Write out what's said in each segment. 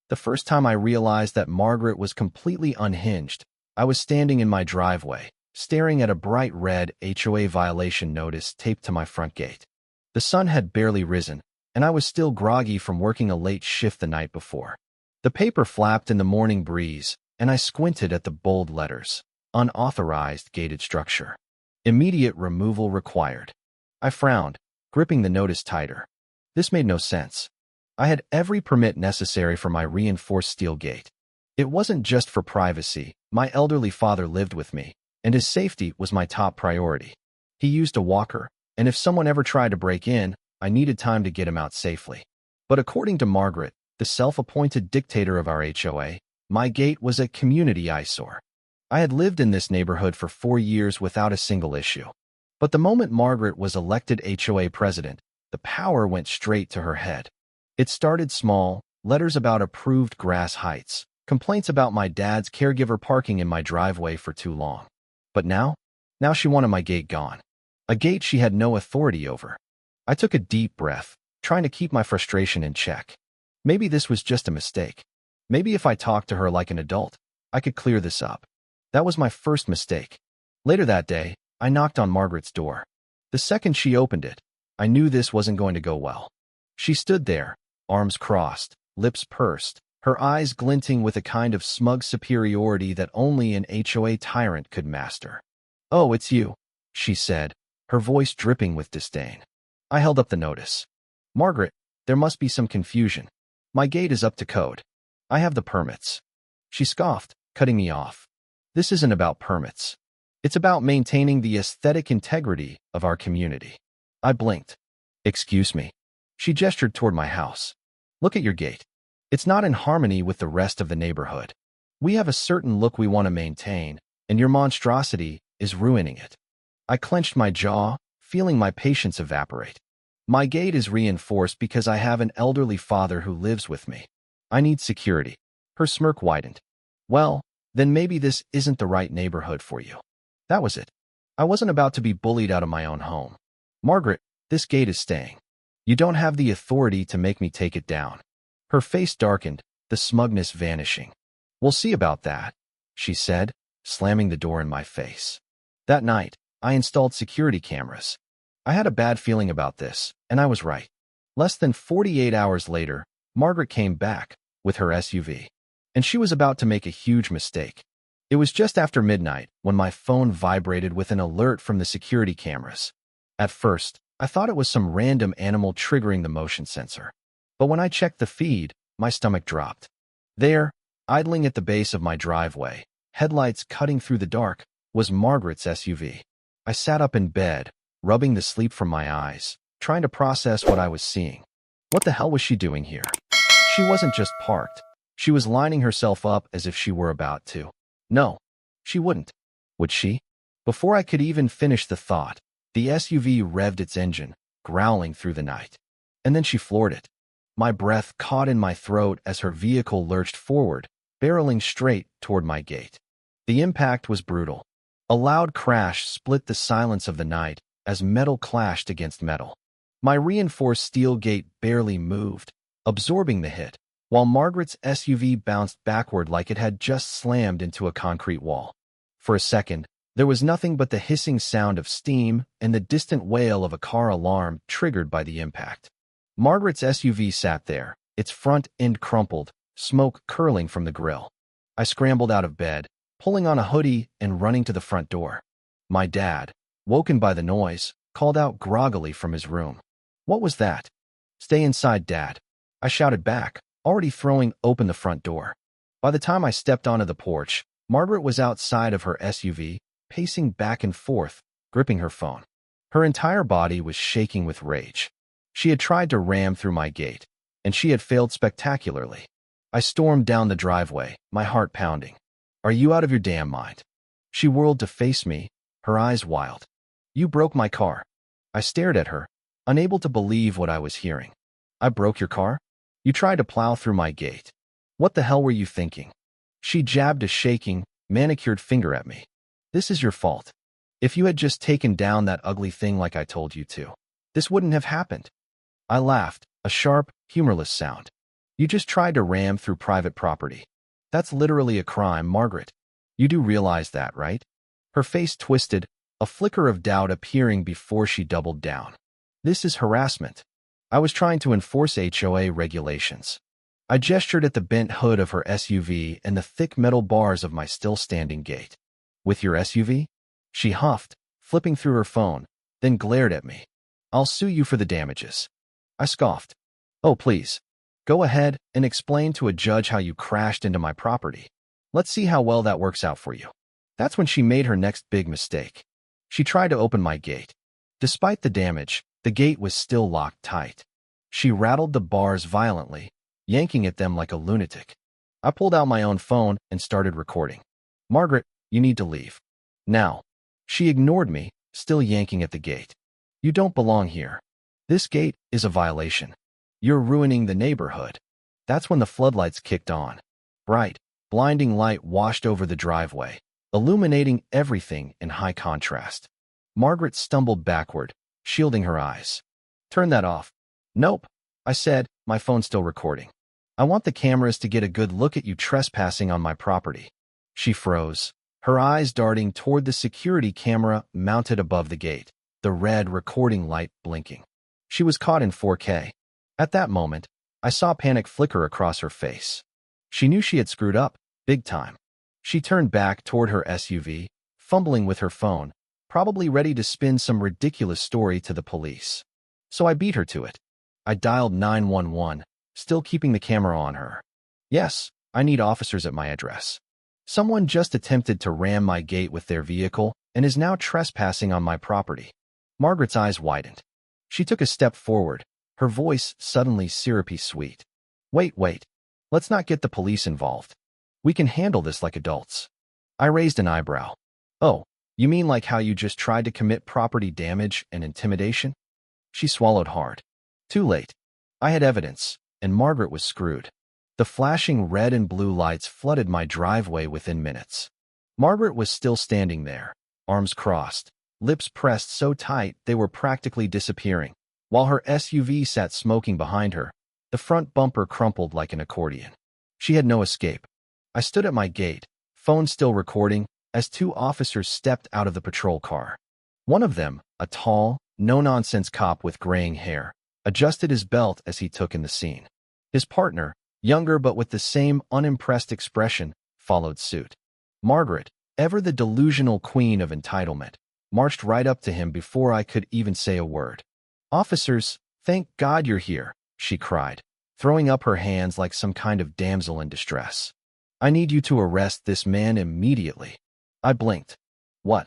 The first time I realized that Margaret was completely unhinged, I was standing in my driveway, staring at a bright red HOA violation notice taped to my front gate. The sun had barely risen, and I was still groggy from working a late shift the night before. The paper flapped in the morning breeze, and I squinted at the bold letters. Unauthorized gated structure. Immediate removal required. I frowned, gripping the notice tighter. This made no sense. I had every permit necessary for my reinforced steel gate. It wasn't just for privacy. My elderly father lived with me, and his safety was my top priority. He used a walker, and if someone ever tried to break in, I needed time to get him out safely. But according to Margaret, the self-appointed dictator of our HOA, my gate was a community eyesore. I had lived in this neighborhood for 4 years without a single issue. But the moment Margaret was elected HOA president, the power went straight to her head. It started small, letters about approved grass heights, complaints about my dad's caregiver parking in my driveway for too long. But now she wanted my gate gone. A gate she had no authority over. I took a deep breath, trying to keep my frustration in check. Maybe this was just a mistake. Maybe if I talked to her like an adult, I could clear this up. That was my first mistake. Later that day, I knocked on Margaret's door. The second she opened it, I knew this wasn't going to go well. She stood there, arms crossed, lips pursed, her eyes glinting with a kind of smug superiority that only an HOA tyrant could master. "Oh, it's you," she said, her voice dripping with disdain. I held up the notice. "Margaret, there must be some confusion. My gate is up to code. I have the permits." She scoffed, cutting me off. "This isn't about permits. It's about maintaining the aesthetic integrity of our community." I blinked. "Excuse me." She gestured toward my house. "Look at your gate. It's not in harmony with the rest of the neighborhood. We have a certain look we want to maintain, and your monstrosity is ruining it." I clenched my jaw, feeling my patience evaporate. "My gate is reinforced because I have an elderly father who lives with me. I need security." Her smirk widened. "Well, then maybe this isn't the right neighborhood for you." That was it. I wasn't about to be bullied out of my own home. "Margaret, this gate is staying. You don't have the authority to make me take it down." Her face darkened, the smugness vanishing. "We'll see about that," she said, slamming the door in my face. That night, I installed security cameras. I had a bad feeling about this, and I was right. Less than 48 hours later, Margaret came back with her SUV. And she was about to make a huge mistake. It was just after midnight when my phone vibrated with an alert from the security cameras. At first, I thought it was some random animal triggering the motion sensor. But when I checked the feed, my stomach dropped. There, idling at the base of my driveway, headlights cutting through the dark, was Margaret's SUV. I sat up in bed, rubbing the sleep from my eyes, trying to process what I was seeing. What the hell was she doing here? She wasn't just parked. She was lining herself up as if she were about to. No, she wouldn't. Would she? Before I could even finish the thought, the SUV revved its engine, growling through the night. And then she floored it. My breath caught in my throat as her vehicle lurched forward, barreling straight toward my gate. The impact was brutal. A loud crash split the silence of the night as metal clashed against metal. My reinforced steel gate barely moved, absorbing the hit, while Margaret's SUV bounced backward like it had just slammed into a concrete wall. For a second, there was nothing but the hissing sound of steam and the distant wail of a car alarm triggered by the impact. Margaret's SUV sat there, its front end crumpled, smoke curling from the grill. I scrambled out of bed, pulling on a hoodie and running to the front door. My dad, woken by the noise, called out groggily from his room. "What was that?" "Stay inside, Dad," I shouted back, already throwing open the front door. By the time I stepped onto the porch, Margaret was outside of her SUV, pacing back and forth, gripping her phone. Her entire body was shaking with rage. She had tried to ram through my gate, and she had failed spectacularly. I stormed down the driveway, my heart pounding. "Are you out of your damn mind?" She whirled to face me, her eyes wild. "You broke my car." I stared at her, unable to believe what I was hearing. "I broke your car? You tried to plow through my gate. What the hell were you thinking?" She jabbed a shaking, manicured finger at me. "This is your fault. If you had just taken down that ugly thing like I told you to, this wouldn't have happened." I laughed, a sharp, humorless sound. You just tried to ram through private property. That's literally a crime, Margaret. You do realize that, right? Her face twisted, a flicker of doubt appearing before she doubled down. This is harassment. I was trying to enforce HOA regulations. I gestured at the bent hood of her SUV and the thick metal bars of my still-standing gate. With your SUV? She huffed, flipping through her phone, then glared at me. I'll sue you for the damages. I scoffed. Oh, please. Go ahead and explain to a judge how you crashed into my property. Let's see how well that works out for you. That's when she made her next big mistake. She tried to open my gate. Despite the damage, the gate was still locked tight. She rattled the bars violently, yanking at them like a lunatic. I pulled out my own phone and started recording. Margaret, you need to leave. Now. She ignored me, still yanking at the gate. You don't belong here. This gate is a violation. You're ruining the neighborhood. That's when the floodlights kicked on. Bright, blinding light washed over the driveway, illuminating everything in high contrast. Margaret stumbled backward, shielding her eyes. Turn that off. Nope, I said, my phone still recording. I want the cameras to get a good look at you trespassing on my property. She froze, her eyes darting toward the security camera mounted above the gate, the red recording light blinking. She was caught in 4K. At that moment, I saw panic flicker across her face. She knew she had screwed up, big time. She turned back toward her SUV, fumbling with her phone, probably ready to spin some ridiculous story to the police. So I beat her to it. I dialed 911, still keeping the camera on her. Yes, I need officers at my address. Someone just attempted to ram my gate with their vehicle and is now trespassing on my property. Margaret's eyes widened. She took a step forward, her voice suddenly syrupy sweet. Wait. Let's not get the police involved. We can handle this like adults. I raised an eyebrow. Oh, you mean like how you just tried to commit property damage and intimidation? She swallowed hard. Too late. I had evidence, and Margaret was screwed. The flashing red and blue lights flooded my driveway within minutes. Margaret was still standing there, arms crossed, lips pressed so tight they were practically disappearing, while her SUV sat smoking behind her, the front bumper crumpled like an accordion. She had no escape. I stood at my gate, phone still recording, as two officers stepped out of the patrol car. One of them, a tall, no-nonsense cop with graying hair, adjusted his belt as he took in the scene. His partner, younger but with the same unimpressed expression, followed suit. Margaret, ever the delusional queen of entitlement, marched right up to him before I could even say a word. Officers, thank God you're here, she cried, throwing up her hands like some kind of damsel in distress. I need you to arrest this man immediately. I blinked. What?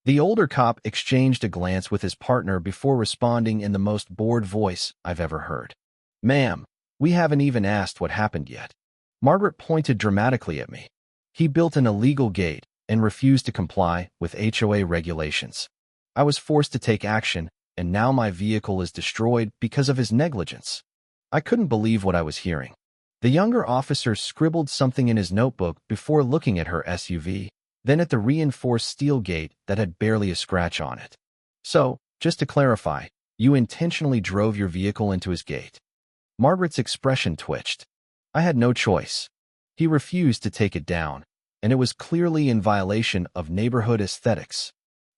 The older cop exchanged a glance with his partner before responding in the most bored voice I've ever heard. Ma'am, we haven't even asked what happened yet. Margaret pointed dramatically at me. He built an illegal gate and refused to comply with HOA regulations. I was forced to take action, and now my vehicle is destroyed because of his negligence. I couldn't believe what I was hearing. The younger officer scribbled something in his notebook before looking at her SUV, then at the reinforced steel gate that had barely a scratch on it. So, just to clarify, you intentionally drove your vehicle into his gate. Margaret's expression twitched. I had no choice. He refused to take it down, and it was clearly in violation of neighborhood aesthetics.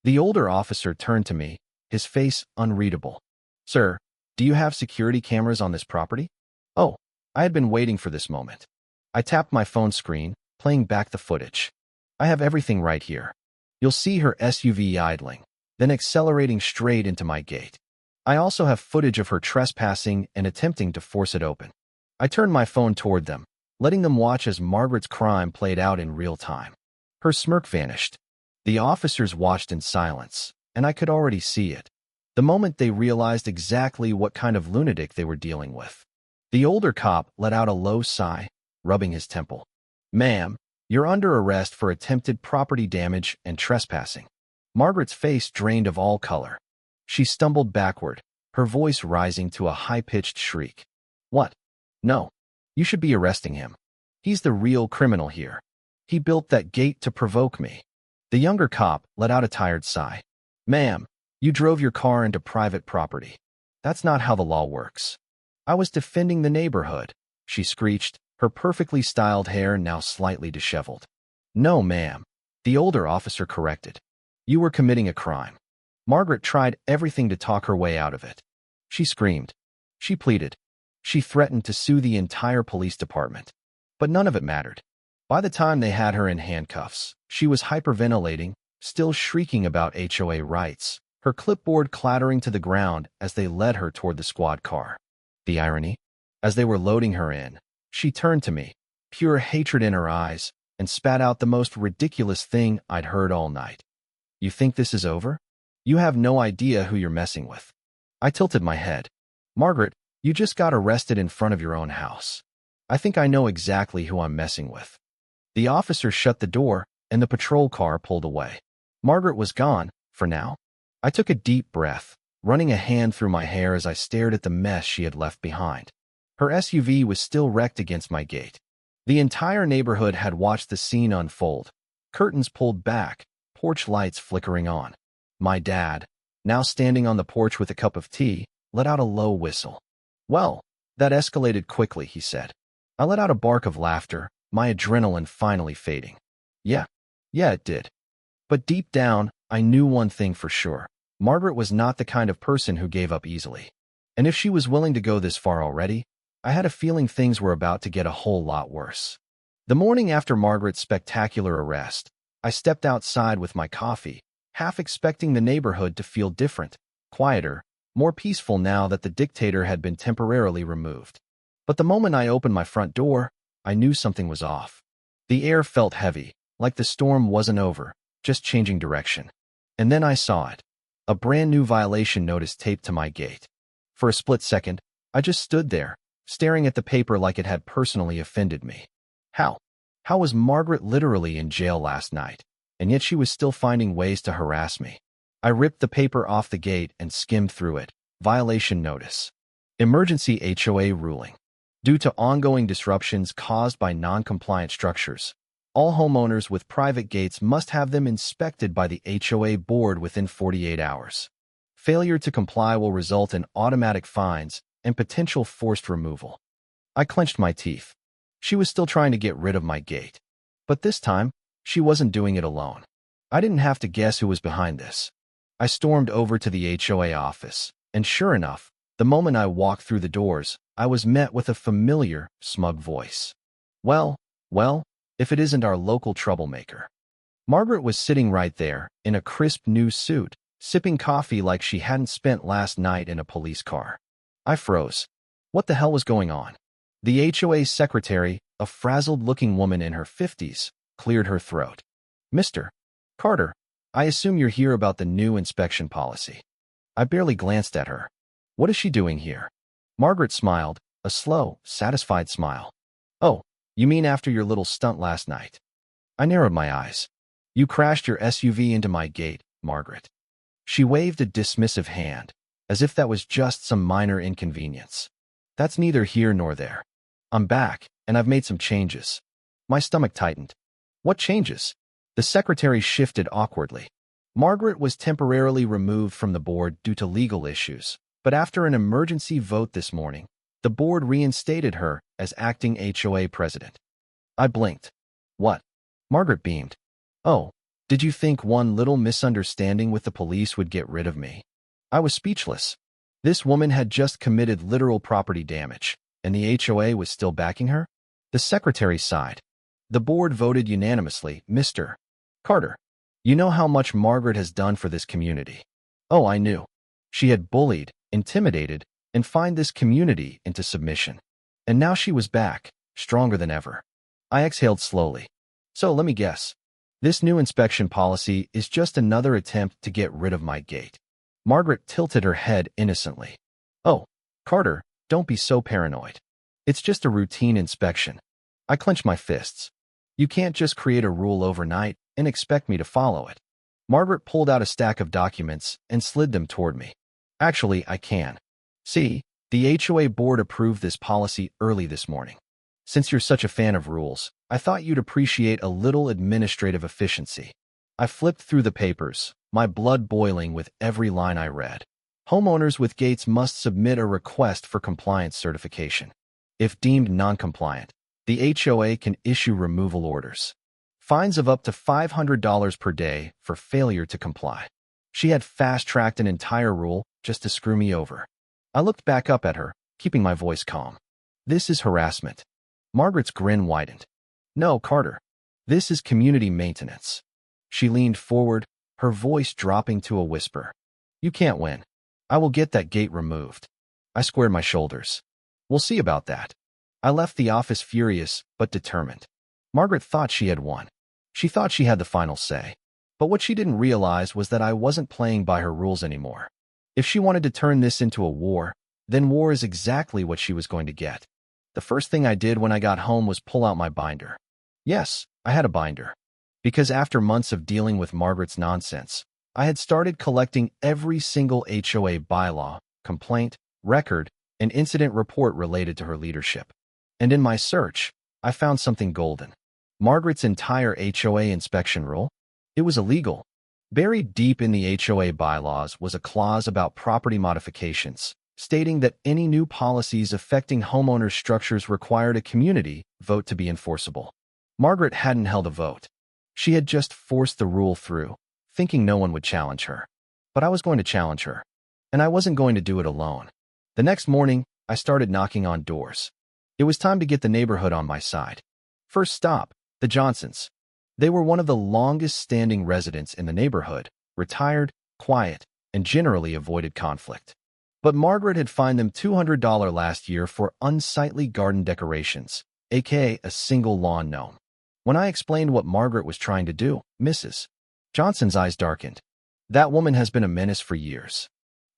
The older officer turned to me, his face unreadable. Sir, do you have security cameras on this property? Oh, I had been waiting for this moment. I tapped my phone screen, playing back the footage. I have everything right here. You'll see her SUV idling, then accelerating straight into my gate. I also have footage of her trespassing and attempting to force it open. I turned my phone toward them, letting them watch as Margaret's crime played out in real time. Her smirk vanished. The officers watched in silence, and I could already see it. The moment they realized exactly what kind of lunatic they were dealing with. The older cop let out a low sigh, rubbing his temple. Ma'am, you're under arrest for attempted property damage and trespassing. Margaret's face drained of all color. She stumbled backward, her voice rising to a high-pitched shriek. What? No. You should be arresting him. He's the real criminal here. He built that gate to provoke me. The younger cop let out a tired sigh. Ma'am, you drove your car into private property. That's not how the law works. I was defending the neighborhood. she screeched, her perfectly styled hair now slightly disheveled. No, ma'am, the older officer corrected. You were committing a crime. Margaret tried everything to talk her way out of it. She screamed. She pleaded. She threatened to sue the entire police department. But none of it mattered. By the time they had her in handcuffs, she was hyperventilating, still shrieking about HOA rights, her clipboard clattering to the ground as they led her toward the squad car. The irony? As they were loading her in, she turned to me, pure hatred in her eyes, and spat out the most ridiculous thing I'd heard all night. You think this is over? You have no idea who you're messing with. I tilted my head. Margaret, you just got arrested in front of your own house. I think I know exactly who I'm messing with. The officer shut the door, and the patrol car pulled away. Margaret was gone, for now. I took a deep breath, running a hand through my hair as I stared at the mess she had left behind. Her SUV was still wrecked against my gate. The entire neighborhood had watched the scene unfold, curtains pulled back, porch lights flickering on. My dad, now standing on the porch with a cup of tea, let out a low whistle. Well, that escalated quickly, he said. I let out a bark of laughter, my adrenaline finally fading. Yeah, it did. But deep down, I knew one thing for sure. Margaret was not the kind of person who gave up easily. And if she was willing to go this far already, I had a feeling things were about to get a whole lot worse. The morning after Margaret's spectacular arrest, I stepped outside with my coffee, half expecting the neighborhood to feel different, quieter, more peaceful now that the dictator had been temporarily removed. But the moment I opened my front door, I knew something was off. The air felt heavy, like the storm wasn't over, just changing direction. And then I saw it. A brand new violation notice taped to my gate. For a split second, I just stood there, staring at the paper like it had personally offended me. How was Margaret literally in jail last night, and yet she was still finding ways to harass me? I ripped the paper off the gate and skimmed through it. Violation notice. Emergency HOA ruling. Due to ongoing disruptions caused by non-compliant structures, all homeowners with private gates must have them inspected by the HOA board within 48 hours. Failure to comply will result in automatic fines and potential forced removal. I clenched my teeth. She was still trying to get rid of my gate. But this time, she wasn't doing it alone. I didn't have to guess who was behind this. I stormed over to the HOA office, and sure enough, the moment I walked through the doors, I was met with a familiar, smug voice. Well, if it isn't our local troublemaker. Margaret was sitting right there, in a crisp new suit, sipping coffee like she hadn't spent last night in a police car. I froze. What the hell was going on? The HOA secretary, a frazzled-looking woman in her 50s, cleared her throat. Mr. Carter, I assume you're here about the new inspection policy. I barely glanced at her. What is she doing here? Margaret smiled, a slow, satisfied smile. Oh, you mean after your little stunt last night? I narrowed my eyes. You crashed your SUV into my gate, Margaret. She waved a dismissive hand, as if that was just some minor inconvenience. That's neither here nor there. I'm back, and I've made some changes. My stomach tightened. What changes? The secretary shifted awkwardly. Margaret was temporarily removed from the board due to legal issues, but after an emergency vote this morning, the board reinstated her as acting HOA president. I blinked. What? Margaret beamed. Oh, did you think one little misunderstanding with the police would get rid of me? I was speechless. This woman had just committed literal property damage, and the HOA was still backing her? The secretary sighed. The board voted unanimously, Mr. Carter. You know how much Margaret has done for this community. Oh, I knew. She had bullied, intimidated, and fined this community into submission. And now she was back, stronger than ever. I exhaled slowly. So let me guess. This new inspection policy is just another attempt to get rid of my gate. Margaret tilted her head innocently. Oh, Carter, don't be so paranoid. It's just a routine inspection. I clenched my fists. You can't just create a rule overnight and expect me to follow it. Margaret pulled out a stack of documents and slid them toward me. Actually, I can. See, the HOA board approved this policy early this morning. Since you're such a fan of rules, I thought you'd appreciate a little administrative efficiency. I flipped through the papers, my blood boiling with every line I read. Homeowners with gates must submit a request for compliance certification. If deemed non-compliant, the HOA can issue removal orders. Fines of up to $500 per day for failure to comply. She had fast-tracked an entire rule just to screw me over. I looked back up at her, keeping my voice calm. This is harassment. Margaret's grin widened. No, Carter. This is community maintenance. She leaned forward, her voice dropping to a whisper. You can't win. I will get that gate removed. I squared my shoulders. We'll see about that. I left the office furious but determined. Margaret thought she had won. She thought she had the final say. But what she didn't realize was that I wasn't playing by her rules anymore. If she wanted to turn this into a war, then war is exactly what she was going to get. The first thing I did when I got home was pull out my binder. Yes, I had a binder. Because after months of dealing with Margaret's nonsense, I had started collecting every single HOA bylaw, complaint, record, and incident report related to her leadership. And in my search, I found something golden. Margaret's entire HOA inspection rule. It was illegal. Buried deep in the HOA bylaws was a clause about property modifications, stating that any new policies affecting homeowners' structures required a community vote to be enforceable. Margaret hadn't held a vote. She had just forced the rule through, thinking no one would challenge her. But I was going to challenge her, and I wasn't going to do it alone. The next morning, I started knocking on doors. It was time to get the neighborhood on my side. First stop, the Johnsons. They were one of the longest-standing residents in the neighborhood, retired, quiet, and generally avoided conflict. But Margaret had fined them $200 last year for unsightly garden decorations, aka a single lawn gnome. When I explained what Margaret was trying to do, Mrs. Johnson's eyes darkened. That woman has been a menace for years.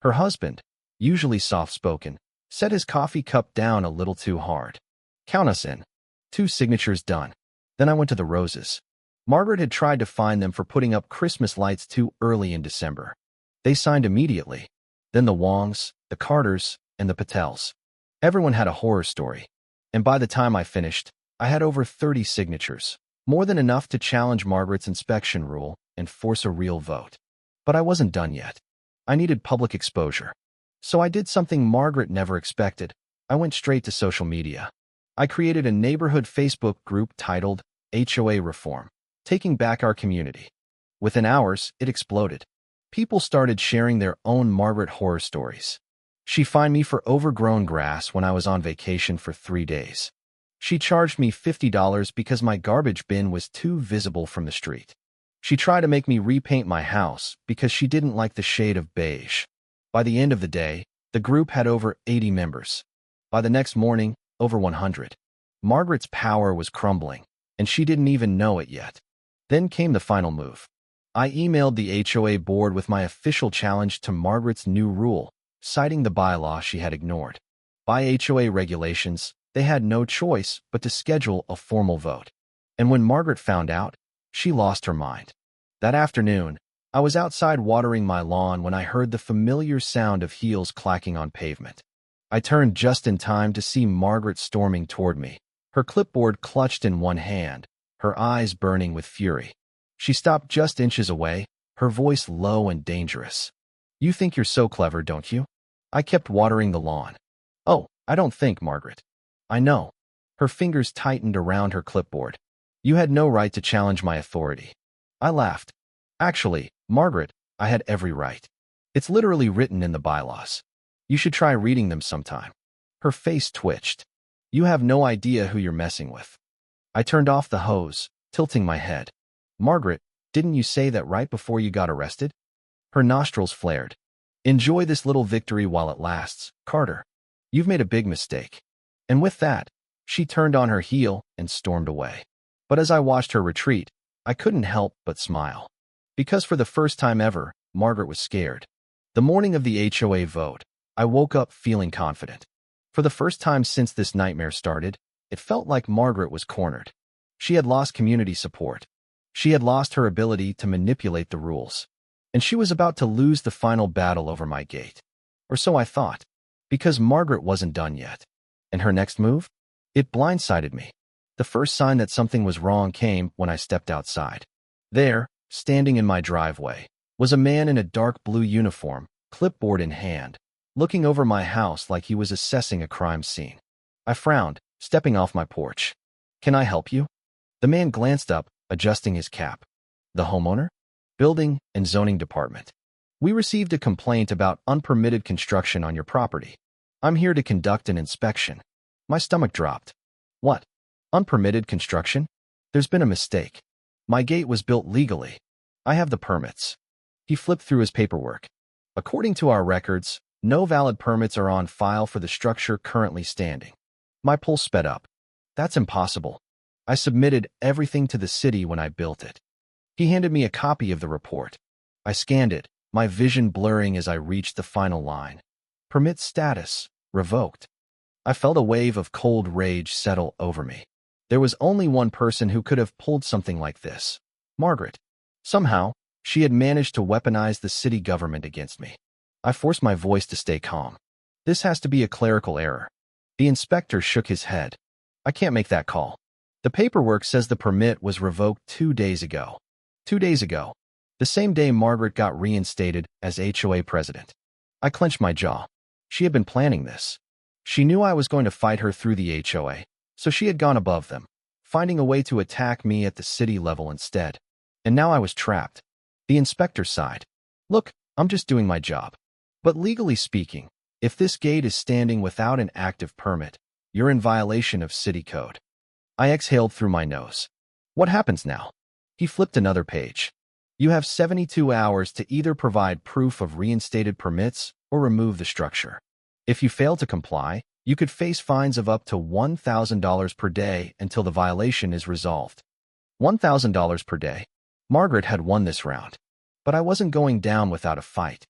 Her husband, usually soft-spoken, set his coffee cup down a little too hard. Count us in. 2 signatures done. Then I went to the Roses. Margaret had tried to fine them for putting up Christmas lights too early in December. They signed immediately. Then the Wongs, the Carters, and the Patels. Everyone had a horror story. And by the time I finished, I had over 30 signatures, more than enough to challenge Margaret's inspection rule and force a real vote. But I wasn't done yet. I needed public exposure. So I did something Margaret never expected. I went straight to social media. I created a neighborhood Facebook group titled HOA Reform, Taking Back Our Community. Within hours, it exploded. People started sharing their own Margaret horror stories. She fined me for overgrown grass when I was on vacation for 3 days. She charged me $50 because my garbage bin was too visible from the street. She tried to make me repaint my house because she didn't like the shade of beige. By the end of the day, the group had over 80 members. By the next morning, over 100. Margaret's power was crumbling, and she didn't even know it yet. Then came the final move. I emailed the HOA board with my official challenge to Margaret's new rule, citing the bylaw she had ignored. By HOA regulations, they had no choice but to schedule a formal vote. And when Margaret found out, she lost her mind. That afternoon, I was outside watering my lawn when I heard the familiar sound of heels clacking on pavement. I turned just in time to see Margaret storming toward me, her clipboard clutched in one hand, her eyes burning with fury. She stopped just inches away, her voice low and dangerous. You think you're so clever, don't you? I kept watering the lawn. Oh, I don't think, Margaret. I know. Her fingers tightened around her clipboard. You had no right to challenge my authority. I laughed. Actually, Margaret, I had every right. It's literally written in the bylaws. You should try reading them sometime. Her face twitched. You have no idea who you're messing with. I turned off the hose, tilting my head. Margaret, didn't you say that right before you got arrested? Her nostrils flared. Enjoy this little victory while it lasts, Carter. You've made a big mistake. And with that, she turned on her heel and stormed away. But as I watched her retreat, I couldn't help but smile. Because for the first time ever, Margaret was scared. The morning of the HOA vote, I woke up feeling confident. For the first time since this nightmare started, it felt like Margaret was cornered. She had lost community support. She had lost her ability to manipulate the rules. And she was about to lose the final battle over my gate. Or so I thought. Because Margaret wasn't done yet. And her next move? It blindsided me. The first sign that something was wrong came when I stepped outside. There, standing in my driveway, was a man in a dark blue uniform, clipboard in hand, looking over my house like he was assessing a crime scene. I frowned, stepping off my porch. Can I help you? The man glanced up, adjusting his cap. The homeowner? Building and zoning department. We received a complaint about unpermitted construction on your property. I'm here to conduct an inspection. My stomach dropped. What? Unpermitted construction? There's been a mistake. My gate was built legally. I have the permits. He flipped through his paperwork. According to our records, no valid permits are on file for the structure currently standing. My pulse sped up. That's impossible. I submitted everything to the city when I built it. He handed me a copy of the report. I scanned it, my vision blurring as I reached the final line. Permit status, revoked. I felt a wave of cold rage settle over me. There was only one person who could have pulled something like this. Margaret. Somehow, she had managed to weaponize the city government against me. I forced my voice to stay calm. This has to be a clerical error. The inspector shook his head. I can't make that call. The paperwork says the permit was revoked 2 days ago. 2 days ago. The same day Margaret got reinstated as HOA president. I clenched my jaw. She had been planning this. She knew I was going to fight her through the HOA, so she had gone above them, finding a way to attack me at the city level instead. And now I was trapped. The inspector sighed. Look, I'm just doing my job. But legally speaking, if this gate is standing without an active permit, you're in violation of city code. I exhaled through my nose. What happens now? He flipped another page. You have 72 hours to either provide proof of reinstated permits or remove the structure. If you fail to comply, you could face fines of up to $1,000 per day until the violation is resolved. $1,000 per day. Margaret had won this round. But I wasn't going down without a fight.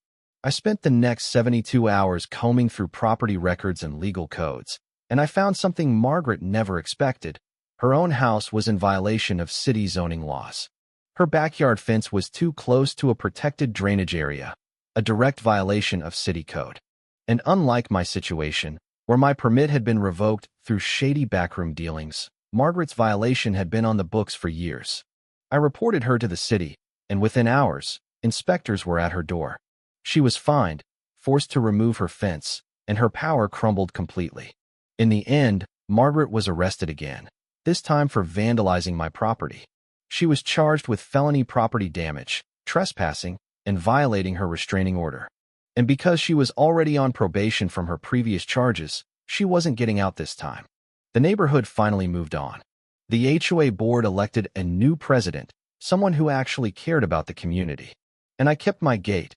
I spent the next 72 hours combing through property records and legal codes, and I found something Margaret never expected. Her own house was in violation of city zoning laws. Her backyard fence was too close to a protected drainage area, a direct violation of city code. And unlike my situation, where my permit had been revoked through shady backroom dealings, Margaret's violation had been on the books for years. I reported her to the city, and within hours, inspectors were at her door. She was fined, forced to remove her fence, and her power crumbled completely. In the end, Margaret was arrested again, this time for vandalizing my property. She was charged with felony property damage, trespassing, and violating her restraining order. And because she was already on probation from her previous charges, she wasn't getting out this time. The neighborhood finally moved on. The HOA board elected a new president, someone who actually cared about the community. And I kept my gate,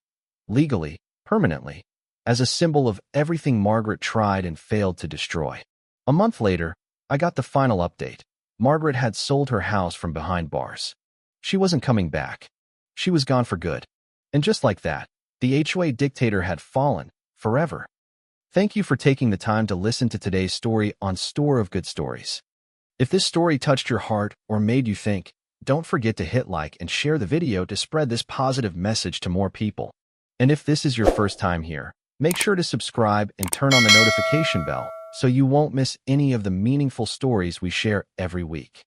legally, permanently, as a symbol of everything Margaret tried and failed to destroy. A month later, I got the final update. Margaret had sold her house from behind bars. She wasn't coming back. She was gone for good. And just like that, the HOA dictator had fallen, forever. Thank you for taking the time to listen to today's story on Store of Good Stories. If this story touched your heart or made you think, don't forget to hit like and share the video to spread this positive message to more people. And if this is your first time here, make sure to subscribe and turn on the notification bell so you won't miss any of the meaningful stories we share every week.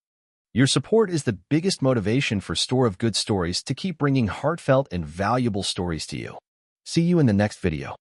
Your support is the biggest motivation for Store of Good Stories to keep bringing heartfelt and valuable stories to you. See you in the next video.